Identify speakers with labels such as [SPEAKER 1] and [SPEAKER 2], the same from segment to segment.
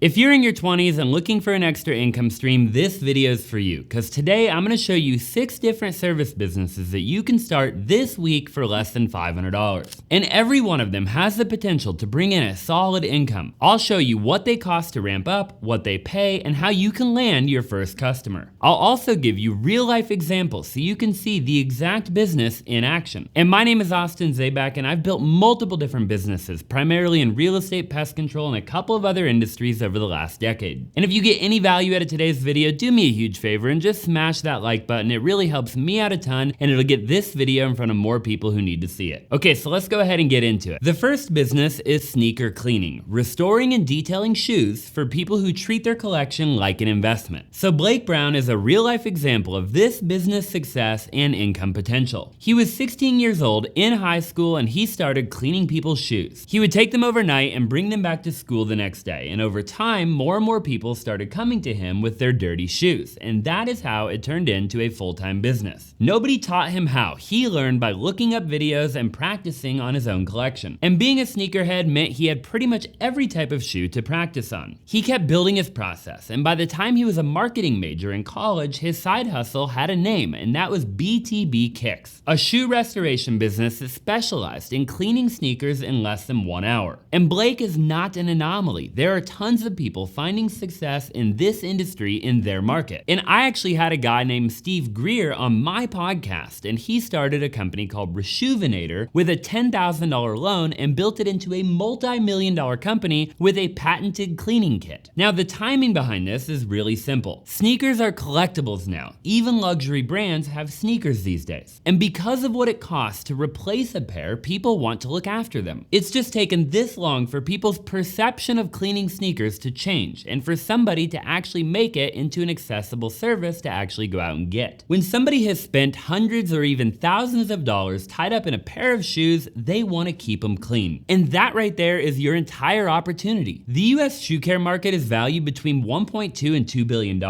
[SPEAKER 1] If you're in your 20s and looking for an extra income stream, this video is for you, because today I'm going to show you 6 different service businesses that you can start this week for less than $500. And every one of them has the potential to bring in a solid income. I'll show you what they cost to ramp up, what they pay, and how you can land your first customer. I'll also give you real-life examples so you can see the exact business in action. And my name is Austin Zabak, and I've built multiple different businesses, primarily in real estate, pest control, and a couple of other industries over the last decade. And if you get any value out of today's video, do me a huge favor and just smash that like button. It really helps me out a ton, and it'll get this video in front of more people who need to see it. Okay, so let's go ahead and get into it. The first business is sneaker cleaning, restoring and detailing shoes for people who treat their collection like an investment. So Blake Brown is a real-life example of this business success and income potential. He was 16 years old in high school, and he started cleaning people's shoes. He would take them overnight and bring them back to school the next day, and over time, more and more people started coming to him with their dirty shoes, and that is how it turned into a full-time business. Nobody taught him how. He learned by looking up videos and practicing on his own collection. And being a sneakerhead meant he had pretty much every type of shoe to practice on. He kept building his process, and by the time he was a marketing major in college, his side hustle had a name, and that was BTB Kicks, a shoe restoration business that specialized in cleaning sneakers in less than 1 hour. And Blake is not an anomaly. There are tons of people finding success in this industry in their market. And I actually had a guy named Steve Greer on my podcast, and he started a company called Reshoevinator with a $10,000 loan and built it into a multi-million-dollar company with a patented cleaning kit. Now, the timing behind this is really simple. Sneakers are collectibles now. Even luxury brands have sneakers these days. And because of what it costs to replace a pair, people want to look after them. It's just taken this long for people's perception of cleaning sneakers to change, and for somebody to actually make it into an accessible service to actually go out and get. When somebody has spent hundreds or even thousands of dollars tied up in a pair of shoes, they want to keep them clean. And that right there is your entire opportunity. The US shoe care market is valued between $1.2 and $2 billion,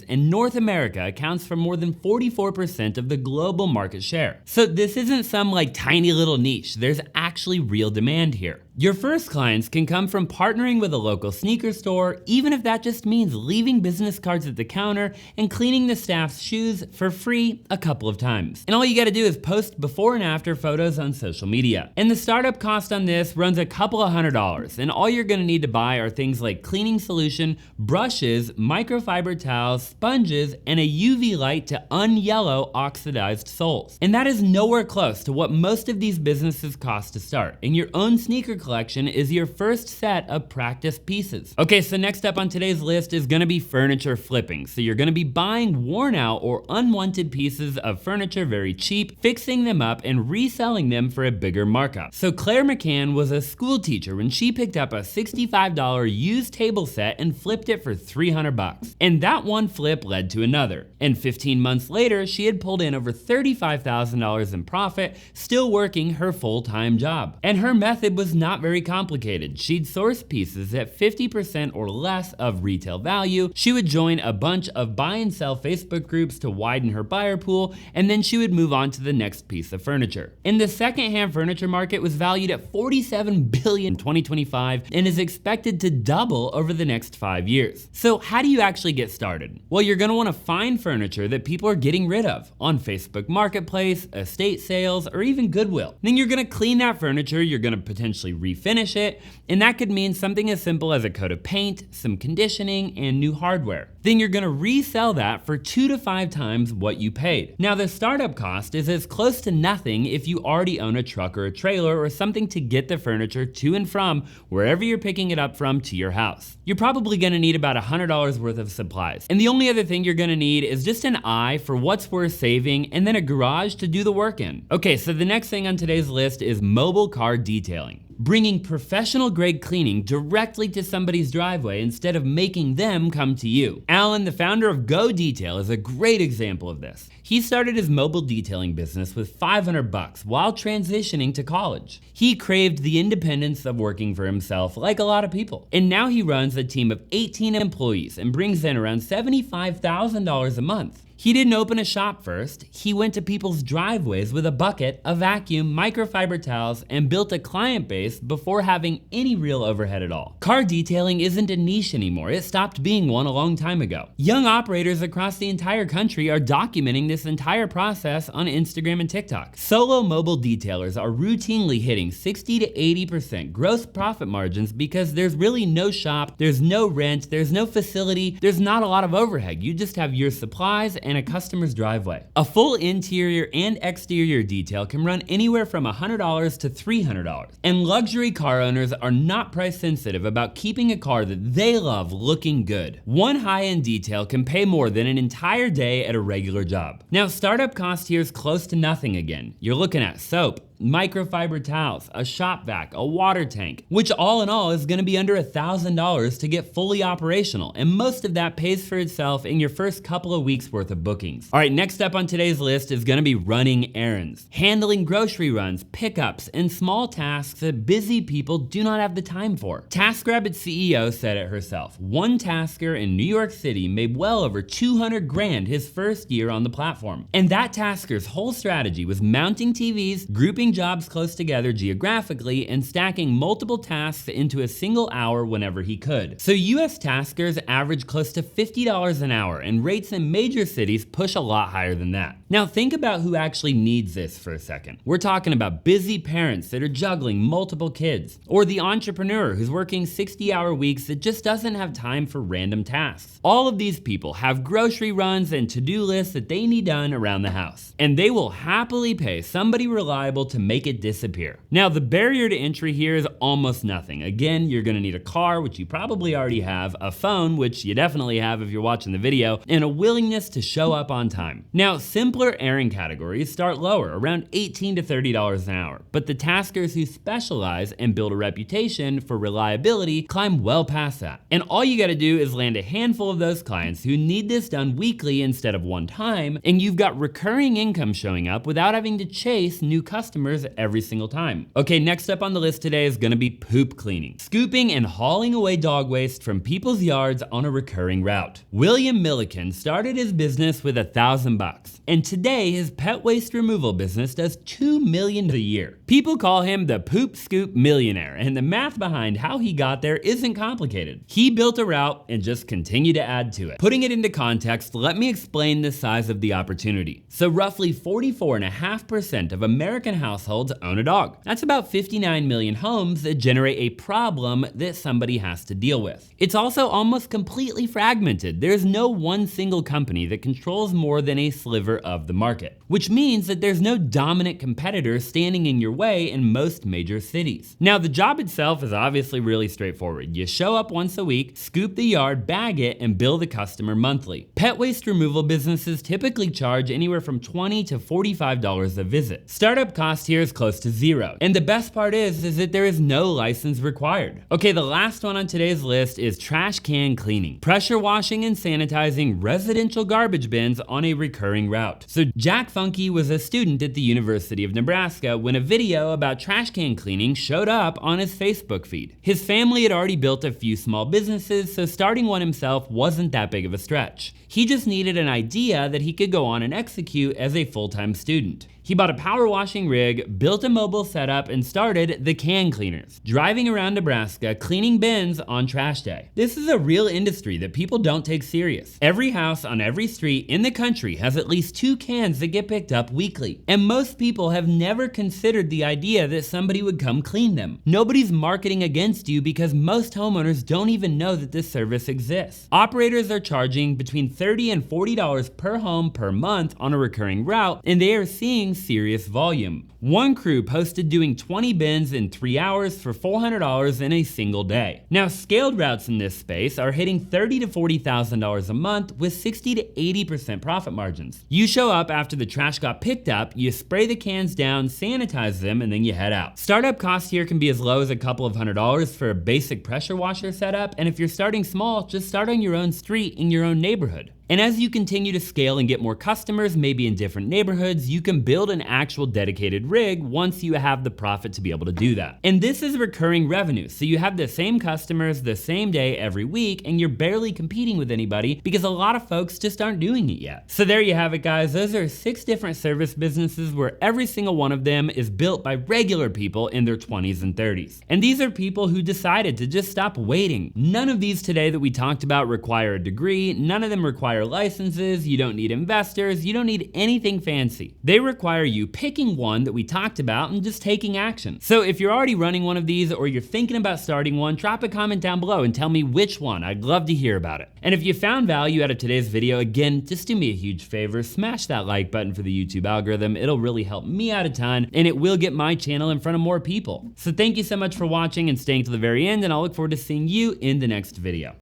[SPEAKER 1] and North America accounts for more than 44% of the global market share. So this isn't some tiny little niche. There's actually real demand here. Your first clients can come from partnering with a local sneaker store, even if that just means leaving business cards at the counter and cleaning the staff's shoes for free a couple of times. And all you gotta do is post before and after photos on social media. And the startup cost on this runs a couple of $100, and all you're gonna need to buy are things like cleaning solution, brushes, microfiber towels, sponges, and a UV light to unyellow oxidized soles. And that is nowhere close to what most of these businesses cost to start, and your own sneaker collection is your first set of practice pieces. Okay, so next up on today's list is gonna be furniture flipping. So you're gonna be buying worn out or unwanted pieces of furniture very cheap, fixing them up and reselling them for a bigger markup. So Claire McCann was a school teacher when she picked up a $65 used table set and flipped it for $300. And that one flip led to another. And 15 months later, she had pulled in over $35,000 in profit, still working her full-time job. And her method was not very complicated. She'd source pieces at 50% or less of retail value. She would join a bunch of buy and sell Facebook groups to widen her buyer pool, and then she would move on to the next piece of furniture. And the secondhand furniture market was valued at $47 billion in 2025 and is expected to double over the next 5 years. So how do you actually get started? Well, you're gonna wanna find furniture that people are getting rid of on Facebook Marketplace, estate sales, or even Goodwill. Then you're gonna clean that furniture, you're gonna potentially refinish it, and that could mean something as simple as a coat of paint, some conditioning, and new hardware. Then you're gonna resell that for 2 to 5 times what you paid. Now, the startup cost is as close to nothing if you already own a truck or a trailer or something to get the furniture to and from wherever you're picking it up from to your house. You're probably gonna need about $100 worth of supplies. And the only other thing you're gonna need is just an eye for what's worth saving and then a garage to do the work in. Okay, so the next thing on today's list is mobile car detailing. Bringing professional grade cleaning directly to somebody's driveway instead of making them come to you. Alan, the founder of Go Detail, is a great example of this. He started his mobile detailing business with $500 while transitioning to college. He craved the independence of working for himself like a lot of people. And now he runs a team of 18 employees and brings in around $75,000 a month. He didn't open a shop first. He went to people's driveways with a bucket, a vacuum, microfiber towels, and built a client base before having any real overhead at all. Car detailing isn't a niche anymore. It stopped being one a long time ago. Young operators across the entire country are documenting this entire process on Instagram and TikTok. Solo mobile detailers are routinely hitting 60 to 80% gross profit margins because there's really no shop, there's no rent, there's no facility, there's not a lot of overhead. You just have your supplies and a customer's driveway. A full interior and exterior detail can run anywhere from $100 to $300. And luxury car owners are not price sensitive about keeping a car that they love looking good. One high-end detail can pay more than an entire day at a regular job. Now, startup cost here is close to nothing again. You're looking at soap, microfiber towels, a shop vac, a water tank, which all in all is gonna be under $1,000 to get fully operational, and most of that pays for itself in your first couple of weeks worth of bookings. All right, next up on today's list is gonna be running errands, handling grocery runs, pickups, and small tasks that busy people do not have the time for. TaskRabbit's CEO said it herself. One tasker in New York City made well over 200 grand his first year on the platform. And that tasker's whole strategy was mounting TVs, grouping jobs close together geographically, and stacking multiple tasks into a single hour whenever he could. So US taskers average close to $50 an hour, and rates in major cities push a lot higher than that. Now think about who actually needs this for a second. We're talking about busy parents that are juggling multiple kids, or the entrepreneur who's working 60-hour weeks that just doesn't have time for random tasks. All of these people have grocery runs and to-do lists that they need done around the house, and they will happily pay somebody reliable to make it disappear. Now, the barrier to entry here is almost nothing. Again, you're gonna need a car, which you probably already have, a phone, which you definitely have if you're watching the video, and a willingness to show up on time. Now, simpler errand categories start lower, around $18 to $30 an hour, but the taskers who specialize and build a reputation for reliability climb well past that. And all you gotta do is land a handful of those clients who need this done weekly instead of one time, and you've got recurring income showing up without having to chase new customers every single time. Okay, next up on the list today is gonna be poop cleaning. Scooping and hauling away dog waste from people's yards on a recurring route. William Milliken started his business with $1,000, and today his pet waste removal business does $2 million a year. People call him the poop scoop millionaire, and the math behind how he got there isn't complicated. He built a route and just continued to add to it. Putting it into context, let me explain the size of the opportunity. So roughly 44.5% of American households own a dog. That's about 59 million homes that generate a problem that somebody has to deal with. It's also almost completely fragmented. There's no one single company that controls more than a sliver of the market, which means that there's no dominant competitor standing in your way in most major cities. Now, the job itself is obviously really straightforward. You show up once a week, scoop the yard, bag it, and bill the customer monthly. Pet waste removal businesses typically charge anywhere from $20 to $45 a visit. Startup cost here is close to zero. And the best part is that there is no license required. Okay, the last one on today's list is trash can cleaning. Pressure washing and sanitizing residential garbage bins on a recurring route. So Jack Funky was a student at the University of Nebraska when a video about trash can cleaning showed up on his Facebook feed. His family had already built a few small businesses, so starting one himself wasn't that big of a stretch. He just needed an idea that he could go on and execute as a full-time student. He bought a power washing rig, built a mobile setup, and started the Can Cleaners, driving around Nebraska cleaning bins on trash day. This is a real industry that people don't take serious. Every house on every street in the country has at least 2 cans that get picked up weekly, and most people have never considered the idea that somebody would come clean them. Nobody's marketing against you because most homeowners don't even know that this service exists. Operators are charging between $30 and $40 per home per month on a recurring route, and they are seeing serious volume. One crew posted doing 20 bins in 3 hours for $400 in a single day. Now, scaled routes in this space are hitting $30,000 to $40,000 a month with 60 to 80% profit margins. You show up after the trash got picked up, you spray the cans down, sanitize them, and then you head out. Startup costs here can be as low as a couple of $100s for a basic pressure washer setup, and if you're starting small, just start on your own street in your own neighborhood. And as you continue to scale and get more customers, maybe in different neighborhoods, you can build an actual dedicated rig once you have the profit to be able to do that. And this is recurring revenue, so you have the same customers the same day every week, and you're barely competing with anybody because a lot of folks just aren't doing it yet. So there you have it, guys. Those are 6 different service businesses where every single one of them is built by regular people in their 20s and 30s. And these are people who decided to just stop waiting. None of these today that we talked about require a degree, none of them require licenses, you don't need investors, you don't need anything fancy. They require you picking one that we talked about and just taking action. So if you're already running one of these or you're thinking about starting one, drop a comment down below and tell me which one. I'd love to hear about it. And if you found value out of today's video, again, just do me a huge favor, smash that like button for the YouTube algorithm. It'll really help me out a ton, and it will get my channel in front of more people. So thank you so much for watching and staying to the very end, and I'll look forward to seeing you in the next video.